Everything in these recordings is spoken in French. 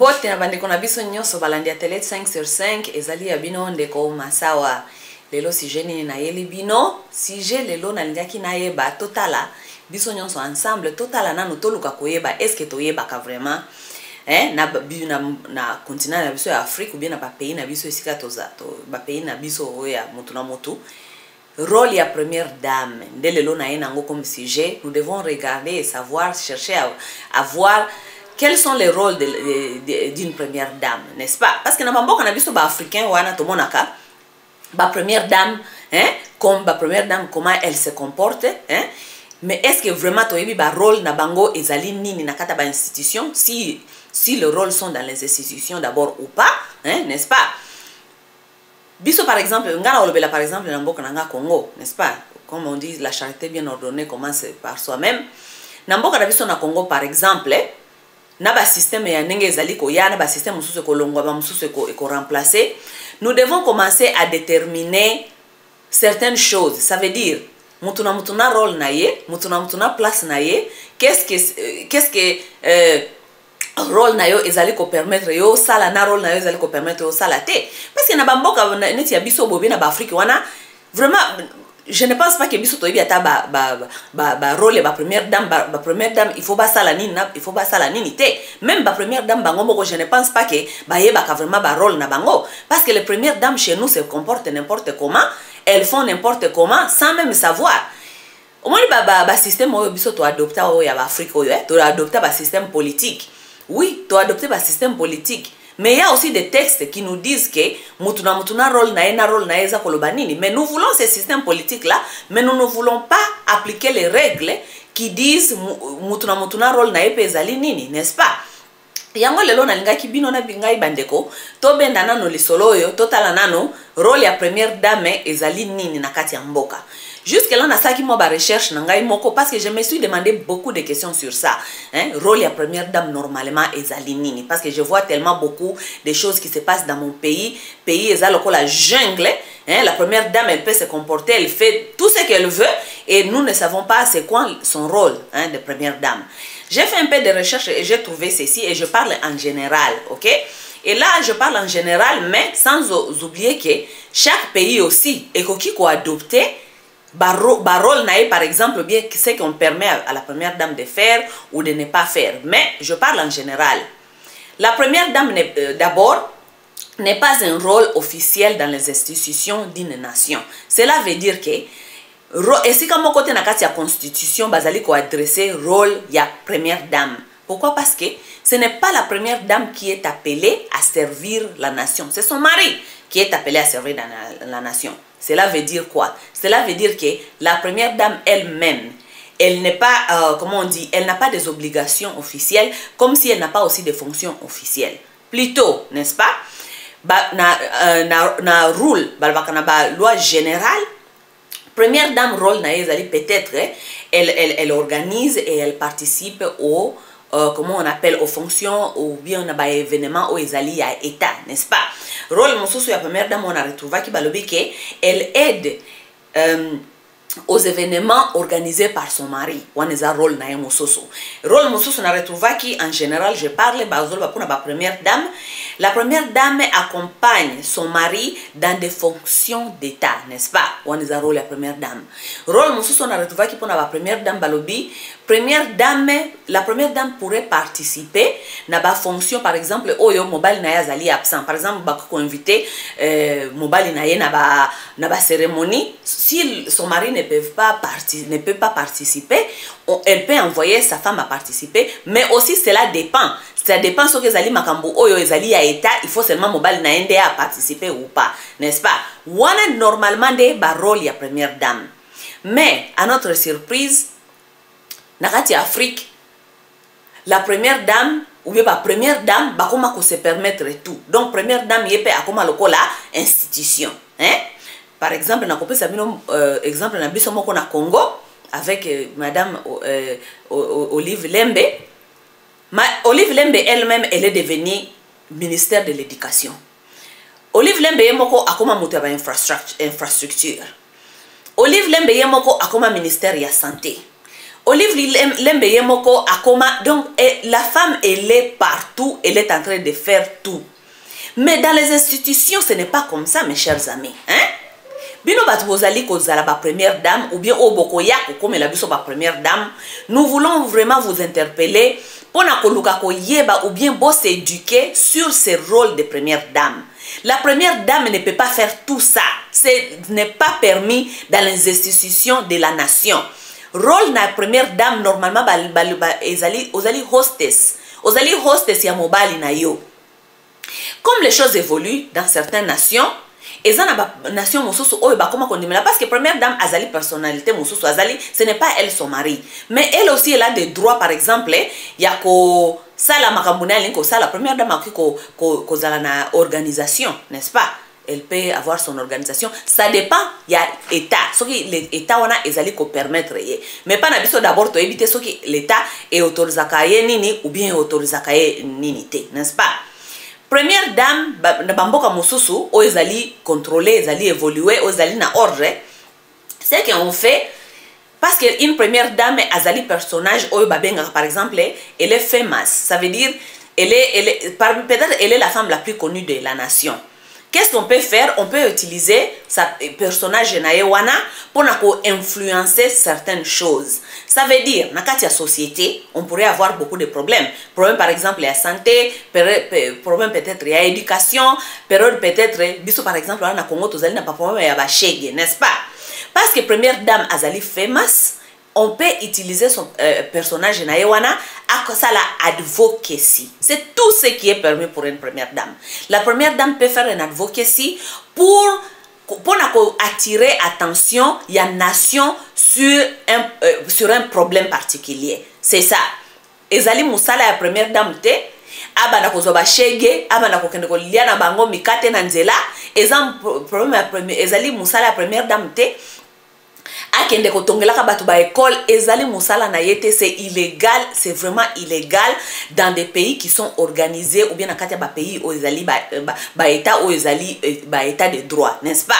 Mbote na bandeko na biso nyonso balandi ya tele 5/5 ezali ya bino ndeko Masawa. Lelo sujet nini na yeli bino? Sujet lelo na lingaki na yeba totala biso nyonso ensemble totala nanu toluka koyeba est-ce que toyebaka vraiment na continent na biso ya Afrique ou bien na ba pays na biso esika ba pays na biso oya mutu na mutu. Rôle ya première dame nde lelo na ye nango comme sujet. Nous devons regarder et savoir, chercher à voir quels sont les rôles d'une première dame, n'est-ce pas? Parce que na bamboka na biso ba africain wana to monaka ba première dame, comme ba première dame comment elle se comporte, mais est-ce que vraiment toyebi ba rôle na bango ezali nini na kata ba institution, si le rôle sont dans les institutions d'abord ou pas, n'est-ce pas? Biso par exemple, ngana olobela par exemple na mboka na Congo, n'est-ce pas? Comme on dit, la charité bien ordonnée commence par soi-même. Na mboka na biso na Congo par exemple, na ba système ya ndenge ezali ko ya na ba système mususu ko longwa ba mususu ko remplacer, nous devons commencer à déterminer certaines choses. Ça veut dire mutuna rôle na ye, mutuna place na ye, qu'est-ce que rôle na yo ezali ko permettre yo sala na rôle na yo ezali ko permettre yo sala te, parce que na bamboka neti ya biso bobi na ba Afrique wana vraiment je ne pense pas que biso toyebi ata ba rôle ba première dame il faut ba sala nini te, même ba première dame bango moko je ne pense pas que ba yeba ka vraiment ba rôle na bango, parce que les premières dames chez nous se comportent n'importe comment, elles font n'importe comment sans même savoir. Au moins ba système oyo biso to adopter oyo ya ba Afrique oyo to adopter ba système politique. Oui, to adopter ba système politique. Mais il y a aussi des textes qui nous disent que mutuna rôle na eza koloba nini. Mais nous voulons ce système politique là, mais nous ne voulons pas appliquer les règles qui disent mutuna rôle na ezali nini, n'est-ce pas? Yango lelo na lingaki bino na bingai bandeko to benda nano lisolo yo totala nano rôle ya première dame ezali nini na kati ya mboka. Jusque là, on a ça qui m'a recherche parce que je me suis demandé beaucoup de questions sur ça. Rôle ya première dame normalement ezali nini, parce que je vois tellement beaucoup de choses qui se passent dans mon pays. Pays ezali la jungle. La première dame elle peut se comporter, elle fait tout ce qu'elle veut et nous ne savons pas c'est quoi son rôle de première dame. J'ai fait un peu de recherche et j'ai trouvé ceci et je parle en général, ok? Et là, je parle en général, mais sans oublier que chaque pays aussi est qui a adopté barol naï par exemple bien ce qu'on permet à la première dame de faire ou de ne pas faire, mais je parle en général. La première dame d'abord n'est pas un rôle officiel dans les institutions d'une nation. Cela veut dire que et si comme côté na kati ya constitution bazali ko adresser rôle ya première dame. Pourquoi? Parce que ce n'est pas la première dame qui est appelée à servir la nation, c'est son mari qui est appelé à servir dans la nation. Cela veut dire quoi? Cela veut dire que la première dame elle-même, elle n'est pas, comment on dit, elle n'a pas des obligations officielles, comme si elle n'a pas aussi des fonctions officielles. Plutôt, n'est-ce pas? Na rôle, na loi générale, première dame rôle na ezali peut-être, elle organise et elle participe au comment on appelle aux fonctions ou bien on a des événements où ezali à état, n'est-ce pas? Rôle mususu ya première dame on a retrouvé qui balobi que elle aide aux événements organisés par son mari. On a rôle na mususu. Rôle mususu on a retrouvé qui en général je parle bazol pour la première dame. La première dame accompagne son mari dans des fonctions d'état, n'est-ce pas? On a rôle la première dame. Rôle mususu on a retrouvé qui pour la première dame balobi. La première dame pourrait participer dans la fonction, par exemple, oyo mobile na yazali absent. Par exemple, bako invité mobile na ye na ba cérémonie. Si son mari ne peut pas participer, elle peut envoyer sa femme à participer. Mais aussi cela dépend. Ça dépend ce que zali makambo oyo ezali ya état. Il faut seulement mobile na ende à participer ou pas, n'est-ce pas? Wana normalement de ba rôle ya première dame. Mais à notre surprise, Nakati Afrique, la première dame ou bien la première dame bakoma ko se permettre tout. Donc première dame yepe akoma lokola institution, Par exemple na kopesa bino exemple na biso moko na Congo avec madame Olive Lembe. Olive Lembe elle-même elle est devenue ministère de l'éducation. Olive Lembe yemoko akoma mutu ya infrastructure. Olive Lembe yemoko akoma ministère ya santé. Olive Lembe Yemoko Akoma, donc la femme, elle est partout, elle est en train de faire tout. Mais dans les institutions, ce n'est pas comme ça, mes chers amis. Hein? Bino Batbozali Kozala, la première dame, ou bien Obokoya, comme la biso, la première dame, nous voulons vraiment vous interpeller pour yeba ou bien s'éduquer sur ce rôle de première dame. La première dame ne peut pas faire tout ça. Ce n'est pas permis dans les institutions de la nation. Rôle na première dame normalement ezali hostess. Ozali hostess ya mobali na yo. Comme les choses évoluent dans certaines nations, et dans la nation mususu oyo bakoma kondimela parce que première dame azali personnalité mususu azali, ce n'est pas elle son mari, mais elle aussi elle a des droits. Par exemple, ya ko sala makambuna linko sala première dame aki ko zala na organisation, n'est-ce pas? Elle peut avoir son organisation. Ça dépend, il y a l'État. Ce qui l'État wana ezali ko permettre. Mais pas na biso d'abord to éviter ce qui l'État est autorisé nini ou bien autorisé nini te, n'est-ce pas? Première dame, bamboka mususu, o ezali contrôler, ezali évoluer, o ezali na ordre. C'est qu'on fait parce qu'une première dame azali personnage o babenga par exemple, elle est famous. Ça veut dire peut-être elle est la femme la plus connue de la nation. Qu'est-ce qu'on peut faire? On peut utiliser sa personnage naewana pour influencer certaines choses. Ça veut dire, dans la société, on pourrait avoir beaucoup de problèmes. Problèmes par exemple la santé, problèmes peut-être la éducation, période peut-être, biso par exemple, on a Congo, tozali n'a pas problème ya bashege, n'est-ce pas? Parce que première dame azali famous, on peut utiliser son personnage naewana à ça la advocacy. C'est tout ce qui est permis pour une première dame. La première dame peut faire une advocacy pour attirer attention il y a nation sur un problème particulier. C'est ça. Ezali musala ya première dame te abana kozoba shege abana kokende ko liana bango mikate na nzela problème ya première ezali musala ya première dame te akende kotongelaka batu ba école ezali musala na yete. C'est illégal, c'est vraiment illégal dans des pays qui sont organisés ou bien na kati ya ba pays o ezali ba état o ezali ba état de droit, n'est-ce pas?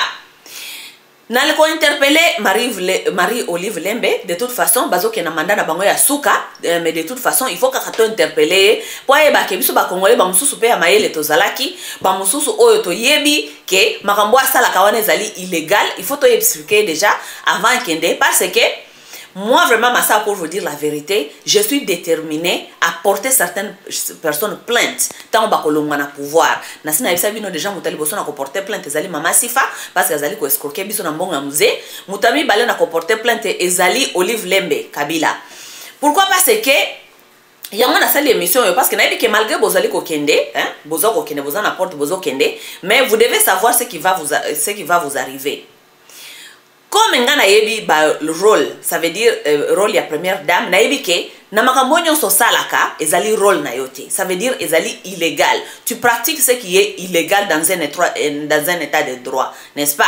Nale ko interpeller Marie Olive Lembe. De toute façon bazo ke na manda na bango ya suka, mais de toute façon il faut ka to interpeller po eba ke biso ba congolais ba mususu pe ya mayele tozalaki ba mususu oyo to yebi ke makambo asala kawana ezali illégal. Il faut to expliquer déjà avant kende parce que moi vraiment massa pour vous dire la vérité, je suis déterminée à porter certaines personnes plainte tant ba kolongwa na pouvoir. Na sina bisa bino déjà mutali boso na ko porter plainte ezali mama Sifa parce que ezali ko escroquer biso na mbongo ya musée. Mutami bale na ko porter plainte ezali Olive Lembe Kabila. Pourquoi? Parce que yango na sali émission parce que na que malgré bozali ko kende, hein, bozo ko kende bozo na porte bozo kende, mais vous devez savoir ce qui va vous arriver. Comme nga na yebi le rôle, ça veut dire rôle ya première dame, na yebi ke na makambo nyonso salaka ezali rôle na yote. Ça veut dire ezali illégal. Tu pratiques ce qui est illégal dans un état de droit, n'est-ce pas?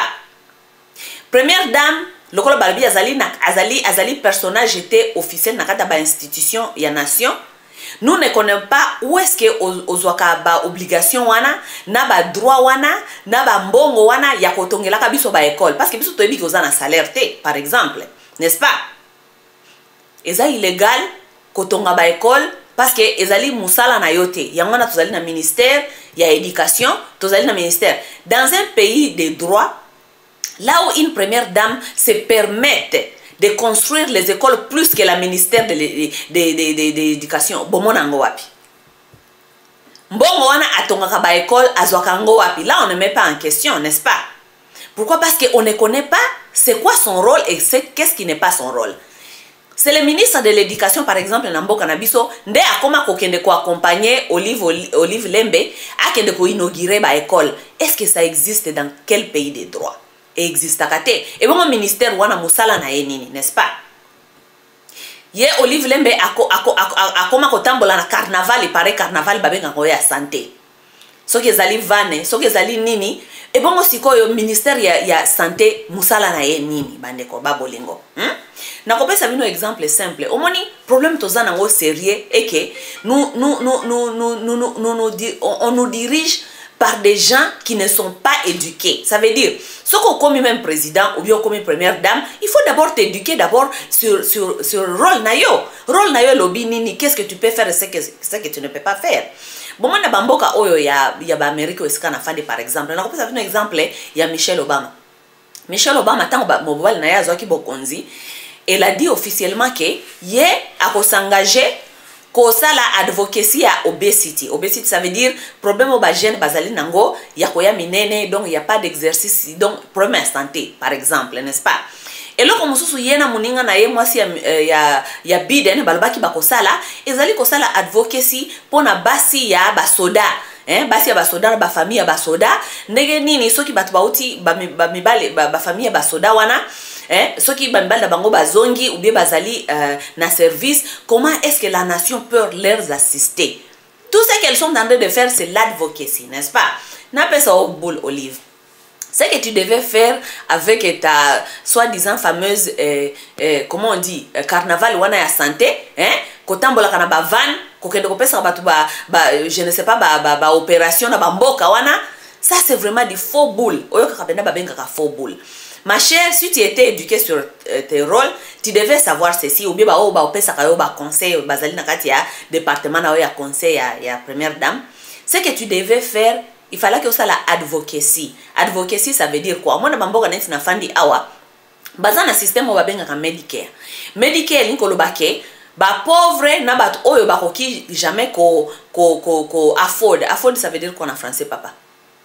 Première dame, lokolo balbi azali personnage était officiel na kata ba institution ya nation. Nous ne connaissons pas où est-ce que ozwaka ba obligation wana na ba droit wana na ba mbongo wana ya kotongelaka biso ba école parce que biso toyebi ke oza na salaire te par exemple, n'est-ce pas? Eza illégal kotonga ba école parce que ezali musala na yote yango na tozali na ministère ya éducation, tozali na ministère dans un pays de droit là où une première dame se permette de construire les écoles plus que la ministère de l'éducation. Bomonango wapi. Mbongo wana atongaka ba école azwakango wapi. Là on ne met pas en question, n'est-ce pas? Pourquoi? Parce qu'on ne connaît pas c'est quoi son rôle et qu'est-ce qui n'est pas son rôle. C'est le ministre de l'éducation par exemple Namboka Nabiso nde akoma kokende ko accompagner Olive Lembe akende ko inaugurer ba école. Est-ce que ça existe dans quel pays de droit? Existe kate et bon ministère wana musala na yenini, n'est-ce pas? Ye Olive Lembe akoma kotambola na carnaval, il paraît carnaval babenga ko ya santé. Soki ezali vane, soki ezali nini et bon sikoyo ministère ya santé musala na yenini bandeko babolingo. Na kopesa bino exemple simple. Omoni problème tozana ngo sérieux et que on nous dirige par des gens qui ne sont pas éduqués. Ça veut dire, ce qu'on commis même président ou bien commis première dame, il faut d'abord t'éduquer d'abord sur le rôle nayo. Rôle nayo lobby nini, qu'est-ce que tu peux faire et ce que tu ne peux pas faire. Bon, moi, na bamboka oyo ya ba Amérique osikana fande par exemple. Na kopesa un exemple ya Michelle Obama. Michelle Obama tant mobile na ya zoki bokonzi, elle a dit officiellement que ye a s'engager ko sala advocacy à obesity. Obesity ça veut dire problème au bagène bazali nango ya koya minene, donc il y a pas d'exercice, donc problème de santé par exemple, n'est-ce pas? Et là comme susu yena muninga na ye mwasi ya biden balobaki bakosala ezali kosala advocacy pona basi ya basoda. Basi ya basoda ba famille ya basoda ndenge nini soki batu bauti ba famille ya basoda wana soki bamibali na bango bazongi ou bien bazali na service, comment est-ce que la nation peut leur assister? Tout ce qu'elles sont en train de faire, c'est l'advocacy, n'est-ce pas? N'a pas ça au boule olive. Ce que tu devais faire avec ta soi-disant fameuse comment on dit carnaval wana ya santé, kotambola kana ba van kokende kopesa batu je ne sais pas ba opération na ba mboka wana, ça c'est vraiment du faux boule. Oyo kakapenda ba benga ka faux boule. Ma chère, si tu étais éduquée sur tes rôles, tu devais savoir ceci. Ou bien conseil, bazali na kati ya département na ya conseil ya première dame. Ce que tu devais faire, il fallait que ça la advocacy. Advocacy ça veut dire quoi? Moi na bamboka neti na fandi awa. Baza na système o babenga ka Medicare. Medicare linko lobake ba pauvre na bat oyo bakoki jamais ko afford. Afford ça veut dire quoi en français papa?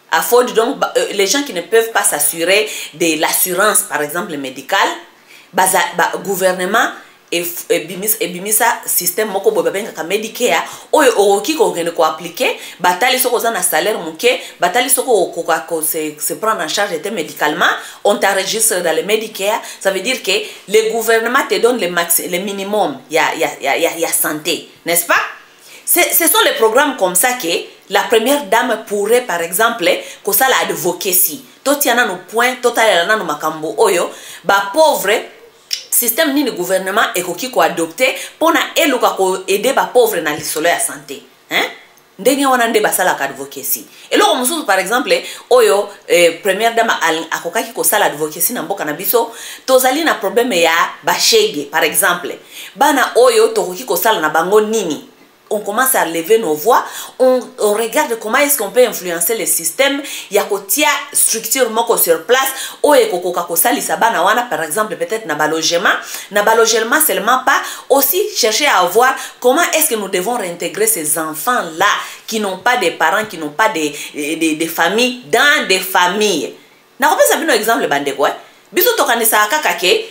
Afford, donc les gens qui ne peuvent pas s'assurer de l'assurance par exemple médicale, gouvernement et bimisa système moko bobenga ka Medicare oyo oki ko ngene ko appliquer batali soko za na salaire muke batali soko ko se prendre en charge médicalement, on t'enregistre dans le Medicare. Ça veut dire que le gouvernement te donne le minimum ya santé, n'est-ce pas? Ce sont les programmes comme ça que la première dame pourrait par exemple que ça la advocacy. Totiana no point total na no makambo oyo ba pauvre système ni le gouvernement ekoki ko adopter pona eluka ko aider ba pauvre na lisolo ya santé, ndenge wana nde basala ka advocacy. Et là comme par exemple oyo première dame akokaki ko sala advocacy na mboka na biso tozali na problème ya bashege par exemple bana oyo tokoki ko sala na bango nini. On commence à lever nos voix, on regarde comment est-ce qu'on peut influencer le système. Il y a kotia structure moko sur place. Oye kokoka kosali sabana wana par exemple peut-être na balogement seulement pas, aussi chercher à voir comment est-ce que nous devons réintégrer ces enfants là qui n'ont pas de parents, qui n'ont pas de familles dans des familles. Na kopesa bino exemple bandeko biso tokanisa kaka ke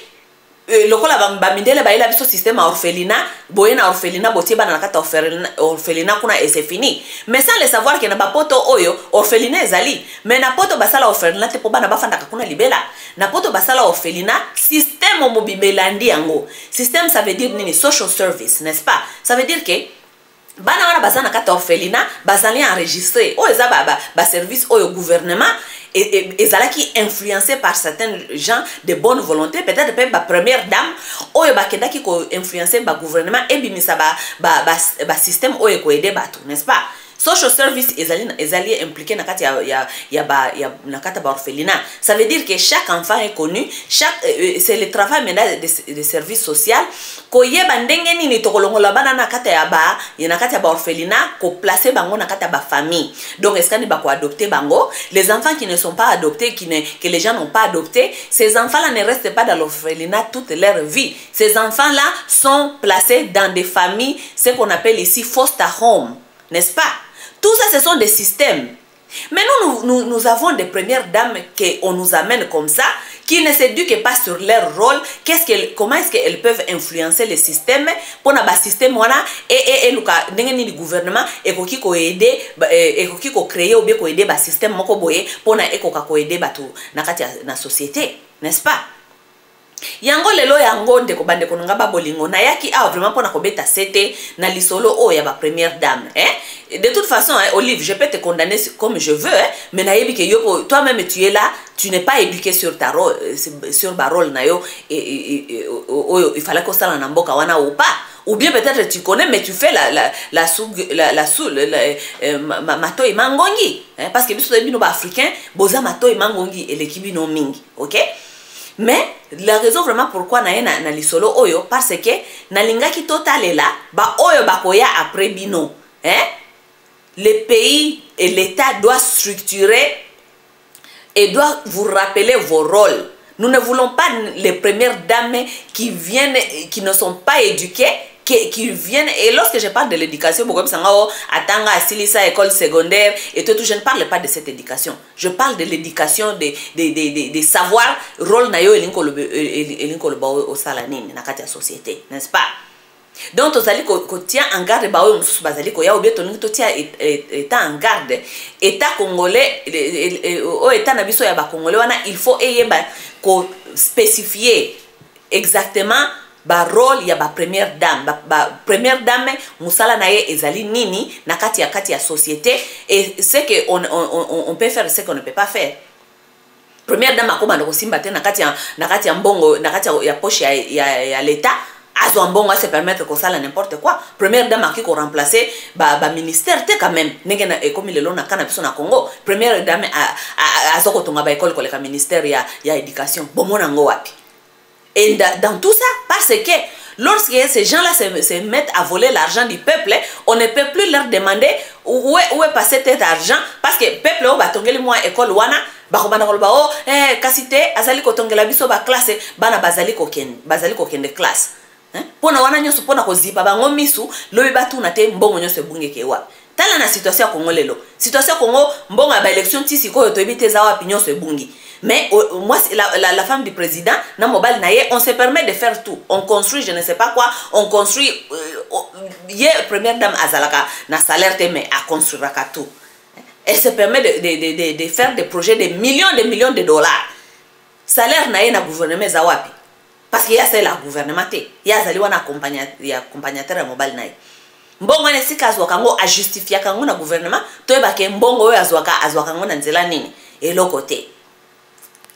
lokola bamindele baila biso système orphelinat boye na orphelinat botie bana nakata orphelinat kuna et c'est fini, mais sans le savoir que na bapoto oyo orphelinat ezali mais na poto basala orphelinat te po bana bafanda kuna libela na poto basala orphelinat système mobibelandi yango. Système ça veut dire nini? Social service, n'est-ce pas? Ça veut dire que bana wana bazana kata orphelinat bazali enregistré o eza ba service oyo gouvernement et ça qui influencé par certains gens de bonne volonté, peut-être même la première dame oyo bakenda ki ko influencer ba gouvernement et bimisa ba système oyo ko aider batu, n'est-ce pas? Social service ezali impliqué na kati ya nakata ba orphelinat. Ça veut dire que chaque enfant est connu, c'est le travail maintenant de service social ko yeba ndenge nini tokolongola bana na kata ya ba orphelinat ko placer bango na kata ba famille. Donc est-ce qu'on va ko adopter bango? Les enfants qui ne sont pas adoptés, que les gens n'ont pas adopté, ces enfants-là ne restent pas dans l'orphelinat toute leur vie. Ces enfants-là sont placés dans des familles, ce qu'on appelle ici foster home, n'est-ce pas? Tout ça, ce sont des systèmes. Mais nous avons des premières dames qu'on nous amène comme ça, qui ne s'éduquent pas sur leur rôle. Comment est-ce qu'elles peuvent influencer le système pour un système et le gouvernement et ko aider et ko créer ou bien ko aider ba système moko boye pour na ko aider batu na société, n'est-ce pas? Yango lelo yango ndeko bandeko ngaba bolingo na yaki vraiment pona ko beta sete na lisolo o ya ba première dame, de toute façon Olive, je peux te condamner comme je veux, mais nayebi ke toi-même tu es là, tu n'es pas éduqué sur ta rôle, sur ba rôle na yo il fallait que ça na mboka wana ou pas ou bien peut-être tu connais mais tu fais la matoi mangongi, hein? Parce que biso bino ba africain boza matoi mangongi et l'équipe bino mingi, ok? Mais la raison vraiment pourquoi na lisolo oyo parce que na lingaki totalela ba oyo bakoya après bino, hein? Le pays et l'État doit structurer et doit vous rappeler vos rôles. Nous ne voulons pas les premières dames qui viennent, qui ne sont pas éduquées, qui viennent. Et lorsque je parle de l'éducation, Atanga, Asilisa, école secondaire, et tout, je ne parle pas de cette éducation. Je parle de l'éducation, des savoirs, rôle nayo et l'inkoloba au salanine, dans la société, n'est-ce pas? Donc, tu as tient en garde, état en garde, état congolais, état nabiso ya ba congolais, il faut spécifier exactement ba rôle ya ba première dame. Ba première dame, musala naye ezali nini, na kati ya société, et c'est que on peut faire ce qu'on ne peut pas faire. Première dame, akoma ndoko simba te na kati ya mbongo, na kati ya poche ya l'état. Azo mbongo se permettre que ça n'importe quoi. Première dame qui ko remplacer ba ministère te quand même. Nengena comme le lona kana biso na Congo. Première dame azo ko tonga ba école ko le ministère ya éducation. Bomona ngo wapi. Et dans tout ça parce que lorsque ces gens-là se mettent à voler l'argent du peuple, on ne peut plus leur demander où est passé cet argent parce que peuple o ba tongeli moi école wana ba ko bana ko ba o kasite azali ko tongela biso ba classe bana bazali ko kende classe. Pona wana nyoso pona kozipa bango misu lobi batu na te mbongo nyoso ebunge ke wa tala na situation ya Congo lelo situation ya Congo mbongo ya ba élection tisi ko to ebite za wapi nyoso ebungi mais moi la femme du président na mobile na ye on se permet de faire tout on construit je ne sais pas quoi on construit hier première dame azalaka na salaire te mais à construire ka tout elle se permet de faire des projets de millions de dollars salaire na ye na gouvernement za wapi. Parce qu'il y a c'est la gouvernement, il y a zali wana accompagnateur mobile nae. Mbongo ne sika azwaka ngo a justifier kango na gouvernement, to ebake mbongo oyo azwaka ngo na nzela nini et l'autre côté.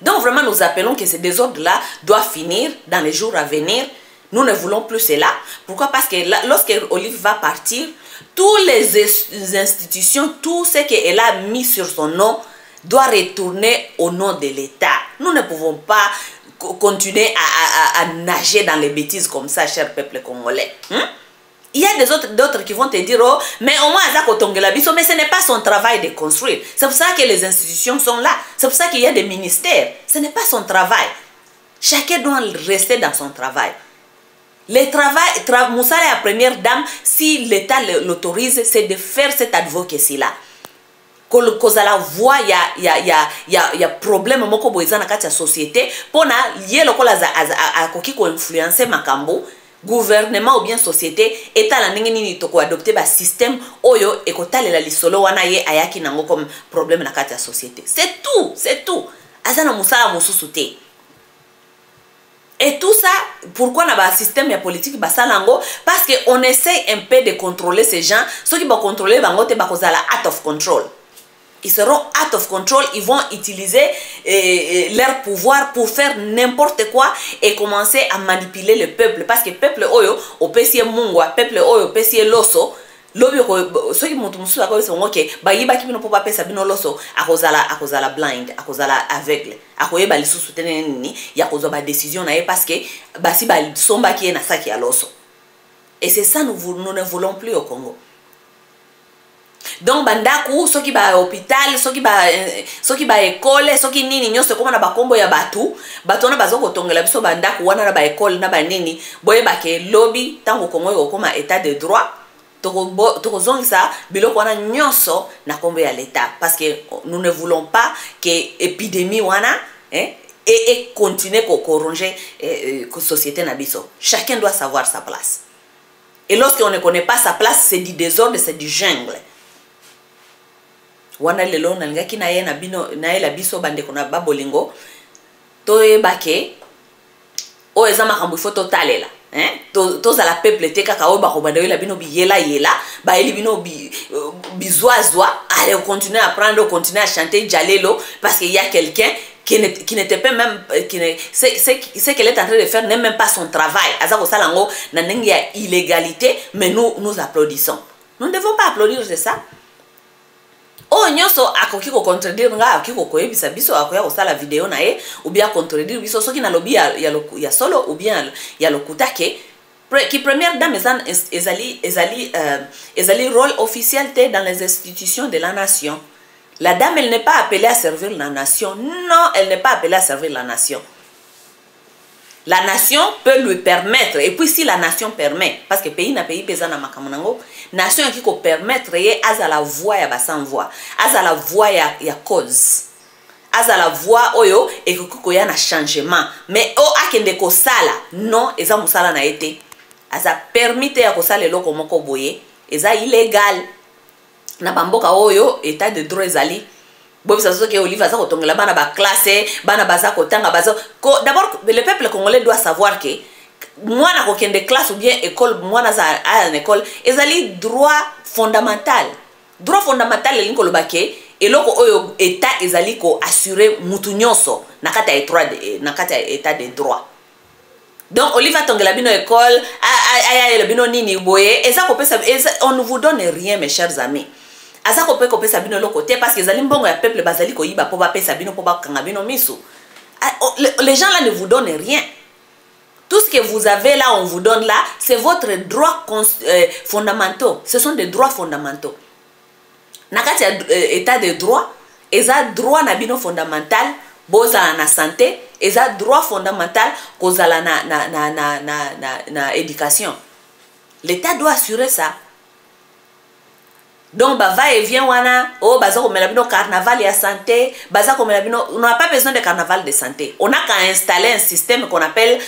Donc vraiment nous appelons que ces désordres là doivent finir dans les jours à venir. Nous ne voulons plus cela. Pourquoi? Parce que lorsque Olive va partir, toutes les institutions, tout ce qu'elle a mis sur son nom doit retourner au nom de l'État. Nous ne pouvons pas continuer à nager dans les bêtises comme ça, cher peuple congolais. Il y a d'autres qui vont te dire, oh, mais au moins, mais ce n'est pas son travail de construire. C'est pour ça que les institutions sont là. C'est pour ça qu'il y a des ministères. Ce n'est pas son travail. Chacun doit rester dans son travail. Le travail, Moussa la première dame, si l'État l'autorise, c'est de faire cette advocacy-là. Cause à la voix il y a problème moko boza na kati ya société pona lié lokola a koki ko influencer makambo gouvernement ou bien société état la ndenge nini to ko adopter ba système oyo ekotalela lisolo wana ye ayaki nango comme problème na kati ya société. C'est tout azana musala mususu te. Et tout ça, pourquoi on a un système politique basalango? Parce qu'on essaie un peu de contrôler ces gens. Ceux qui vont contrôler, vont être out of control. Ils seront out of control, ils vont utiliser leur pouvoir pour faire n'importe quoi et commencer à manipuler le peuple. Parce que le peuple oyo, au PC mungwa, peuple oyo, au PC loso, lobi ko soki mutu musu ako se ngoke ba yiba ki bino popa pesa bino loso akozala blind akozala aveugle akoyeba lisusu tene nini ya kozwa ba décision na ye parce que basi ba somba ki na saki ya loso. Et c'est ça nous ne voulons plus au Congo. Donc bandaku soki ba hôpital soki ba école soki nini nyose koma na bakombo ya batu na bazoko tongela biso bandaku wana na ba école na ba nini boye ba ke lobby tango Congo yo koma état de droit tokozongisa biloko wana nyonso na kombo ya l'état parce que nous ne voulons pas que épidémie wana et continuer ko ronger société na biso. Chacun doit savoir sa place. Et lorsqu'on ne connaît pas sa place, c'est du désordre, c'est du jungle. Wana lelo na ngaki na ye na bino na ye la biso bande kona babolingo to ebake o ezama kambu photo talela to za la peuple te kaka o ba ko bande la bino biyela ba eli bino bizoazwa allez continuer à prendre continuer à chanter jalelo parce qu'il y a quelqu'un qui n'était pas même ce qu'elle est en train de faire n'est même pas son travail. Azako salango na nengi ya illégalité, mais nous applaudissons. Nous ne devons pas applaudir de ça. Oh nyonso akoki ko contredire nga akoki ko koyebisa biso akoya ko sala vidéo na ye ou bien contredire biso soki na lobby ya solo ou bien ya lokuta ke qui première dame ezali rôle officiel dans les institutions de la nation. La dame, elle n'est pas appelée à servir la nation. Non, elle n'est pas appelée à servir la nation. La nation peut lui permettre, et puis si la nation permet, parce que pays na pays pesa na makamonango, nation qui peut permettre à la voix ya basan voix, à la voix ya cause, à la voix oyo et que ya na changement. Mais o akende ko sala, non, eza musala na été. Aza permite ya ko sala eloko moko boye, eza illégal. Na bamboka oyo état de droit ezali. Bobi ça que Olive aza kotongela bana ba classe, bana baza kotanga baza. D'abord le peuple congolais doit savoir que mwana ko kende classe ou bien école mwana za à école ezali droit fondamental. Droit fondamental elinko lobake eloko oyo état ezali ko assurer mutu nyonso nakata état de droit. Donc Olive tongela bino école aya bino nini boye eza ko pesa on ne vous donne rien mes chers amis. Azako pe kopesa bino lo côté parce que zali mbongo ya peuple bazali ko yiba po ba pesa bino po ba kanga bino miso. Les gens là ne vous donnent rien. Tout ce que vous avez là, on vous donne là, c'est votre droit fondamentaux. Ce sont des droits fondamentaux. Nakati état de droit, eza droit na bino fondamental, boza na santé, eza droit fondamental kozala na éducation. L'État doit assurer ça. Donc va et vient wana oh baza ko melabino carnaval ya santé baza ko melabino on n'a pas besoin de carnaval de santé, on a qu'à installer un système qu'on appelle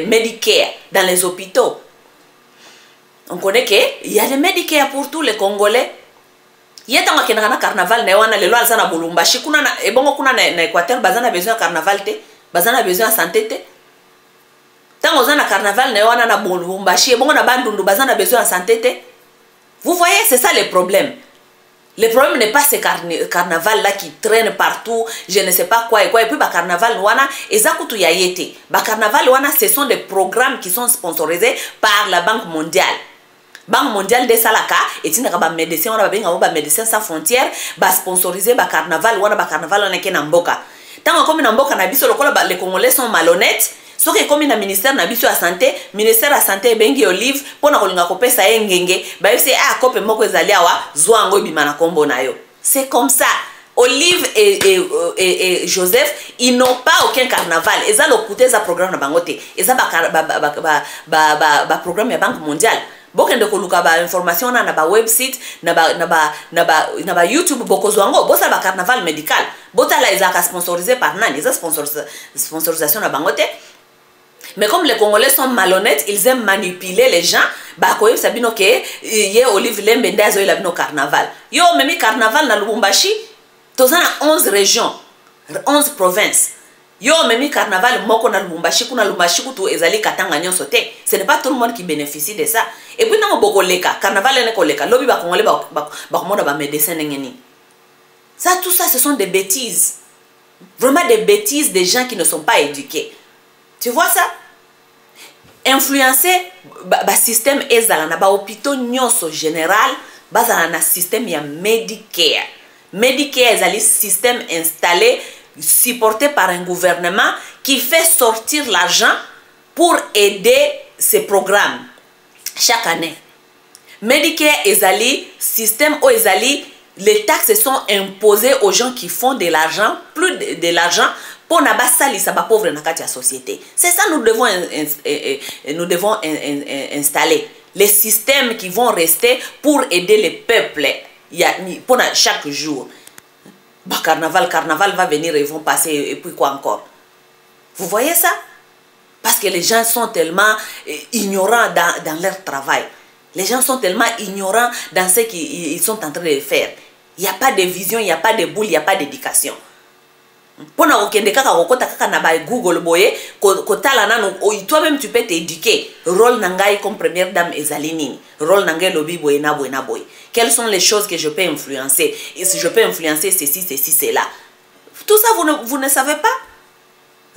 Medicare dans les hôpitaux. On connaît que il y a le Medicare pour tous les Congolais. Yeta nga kenana carnaval na wana lelo alza na Bulumbashi kuna na ebongo kuna na Équateur baza na besoin de carnaval te baza na besoin de santé te. Tango za na carnaval na wana na Bulumbashi ebongo na Bandundu baza na besoin de santé te. Vous voyez, c'est ça le problème. Le problème n'est pas ce carnaval-là qui traîne partout, je ne sais pas quoi et quoi. Et puis, le carnaval, ce sont des programmes qui sont sponsorisés par la Banque mondiale. Banque mondiale de Salaka, et il y a des médecins sans frontières, sponsorisés par le carnaval, on est en Mboka. Tant que les Congolais sont malhonnêtes, so que comme na ministère na biso ya santé, ministère ya santé bengi Olive pona kolinga kopesa engenge ba yose a kope moko ezali awa zwango bima na kombo na yo. C'est comme ça. Olive et Joseph, ils n'ont pas aucun carnaval. Ils ont le za programme na bangote. Ils ont ba programme ya Banque mondiale. Bokende koluka ba information na ba website na ba YouTube boko zwango bosa ba carnaval médical. Bota la ezaka sponsorisé par nani, ils sponsorisation na bangote. Mais comme les Congolais sont malhonnêtes, ils aiment manipuler les gens. Bah quoi ça bino que yé Olive Lembe ndazo il a bino carnaval. Yo même carnaval na Lubumbashi, tozana 11 régions, 11 provinces. Yo même carnaval moko na Lubumbashi kuna Lubumbashi kutu ezali katanga nyonso te. Ce n'est pas tout le monde qui bénéficie de ça. Et puis na boko leka, carnaval ne ko leka, lobi ba Congolais ba komona ba médecin ngeni. Ça tout ça ce sont des bêtises. Vraiment des bêtises des gens qui ne sont pas éduqués. Tu vois ça? Influencer le système ezala na ba hôpitaux nyonso général bazala na système ya Medicare. Medicare est un système installé supporté par un gouvernement qui fait sortir l'argent pour aider ces programmes chaque année. Medicare est un système où les taxes sont imposées aux gens qui font de l'argent, plus de l'argent pour na basali sa ba pauvre na kati ya société. C'est ça nous devons installer les systèmes qui vont rester pour aider les peuples pour chaque jour. Bah carnaval va venir et ils vont passer et puis quoi encore. Vous voyez ça? Parce que les gens sont tellement ignorants dans leur travail. Les gens sont tellement ignorants dans ce qu'ils sont en train de faire. Il n'y a pas de vision, il n'y a pas de boule, il n'y a pas d'éducation. Pona okende kaka kokota kaka na ba Google boye kotala nanu toi-même tu peux t'éduquer. Rôle nangai comme première dame ezali nini? Rôle nangai lobby boye na boye. Quelles sont les choses que je peux influencer? Et si je peux influencer ceci, cela. Tout ça, vous ne savez pas,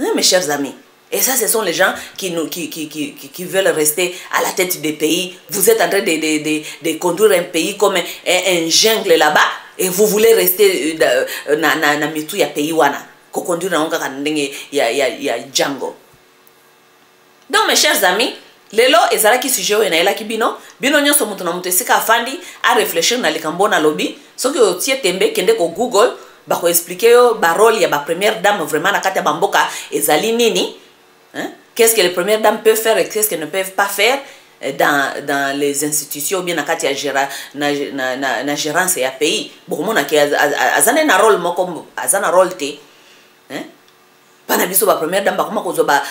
hein, mes chers amis. Et ça, ce sont les gens qui veulent rester à la tête des pays. Vous êtes en train de conduire un pays comme un jungle là-bas. Et vous voulez rester na mitu ya pays wana. Ko conduire na onga kanenge ya Django. Donc, mes chers amis, lelo ezalaki sujet oyo nayelaki bino nyonso mutu na mutu esika afandi a réfléchir na likambo na lobby soki otie tembe kende ko Google bako expliquer yo ba rôle ya ba première dame vraiment na kati ya bamboka ezali nini, hein? Qu'est-ce que les premières dames peuvent faire et qu'est-ce qu'elles ne peuvent pas faire dans les institutions ou bien na kati ya gérance ya pays. Bokomona ke azane na rôle moko azana rôle te, hein? Pana biso ba première dame bakoma kozo ba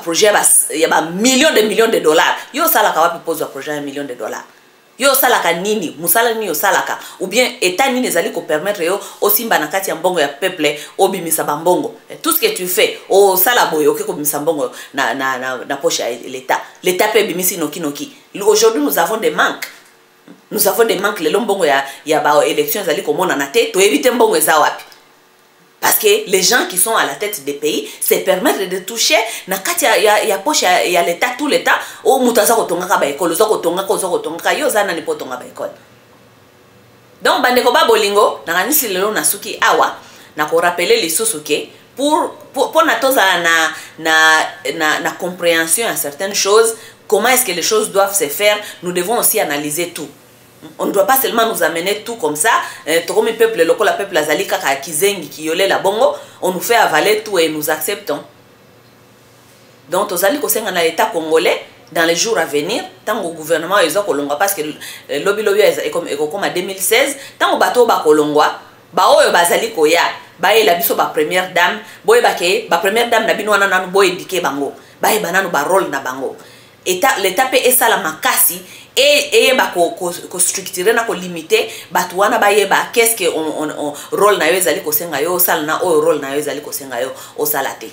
projet ya ba millions de dollars. Yo salaka wapi pose projet ya millions de dollars. Yo salaka nini, musala nini yo salaka ou bien état nini ezali ko permettre yo osimba na kati ya mbongo ya peuple obimisa ba mbongo. Tout ce que tu fais o sala boyo okeko bimisa mbongo na poche ya l'état. L'état peut bimisi noki. Aujourd'hui nous avons des manques. Nous avons des manques le mbongo ya ba élections ezali ko mona na te to éviter mbongo eza wapi. Parce que les gens qui sont à la tête des pays se permettent de toucher na kati ya poche ya l'état tout l'état o mutaza kotonga ba école zo kotonga yo zana ni potonga ba école. Donc bandeko ba bolingo na kanisi lelo na suki awa na ko rappeler les susuke pour na toza na compréhension à certaines choses, comment est-ce que les choses doivent se faire, nous devons aussi analyser tout. On ne doit pas seulement nous amener tout comme ça. Tokomi peuple local, la peuple azali kaka kizengi ki yole la bongo, on nous fait avaler tout et nous acceptons. Donc tozali kosenga na l'état congolais dans les jours à venir, tant au gouvernement ils ont kolongwa parce que lobby est comme en 2016, tant au bateau ba kolongwa, ba oyo bazali koya, ba e la biso ba première dame, boy ba ke ba première dame na bino wana nanu boy indiqué bango, ba e bananu ba rôle na bango. L'état pe esa la makasi et ba ko structurer na ko limiter batuana ba yeba qu'est-ce que on rôle na yo ezali ko senga yo sala na o rôle na yo ezali ko senga yo o salate.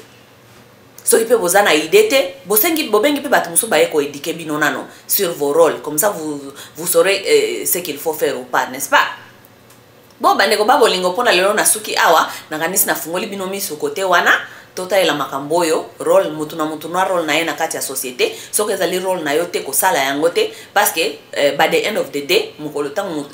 So qui peut vous en aider te bosengi bobengi pe batu musu ba ye ko éduquer bino nano sur vos rôles, comme ça vous saurez ce qu'il faut faire ou pas, n'est-ce pas? Bon bandeko ba bolingo pona lelo na suki awa na kanisi na fungoli bino miso côté wana tota ela makamboyo rôle mutu na rôle na ye na kati ya société soki ezali rôle na yo te ko sala yango te parce que by the end of the day mukolo tango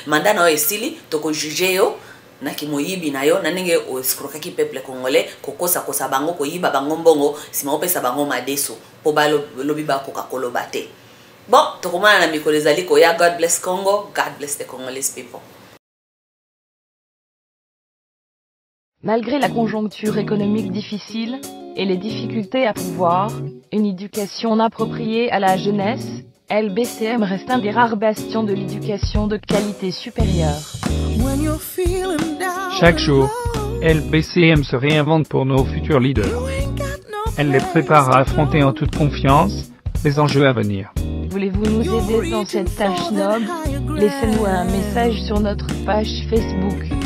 mandat na yo esili to ko juger yo na kimoyibi na yo na ndenge o escroquaki peuple congolais kokosa bango ko yiba bango mbongo sima opesa bango madeso po ba lobi ba koka koloba te. Bon tokomana na mikolo ezali ko ya. God bless Congo, God bless the Congolese people. Malgré la conjoncture économique difficile et les difficultés à pouvoir une éducation appropriée à la jeunesse, LBCM reste un des rares bastions de l'éducation de qualité supérieure. Chaque jour, LBCM se réinvente pour nos futurs leaders. Elle les prépare à affronter en toute confiance les enjeux à venir. Voulez-vous nous aider dans cette tâche noble? Laissez-nous un message sur notre page Facebook.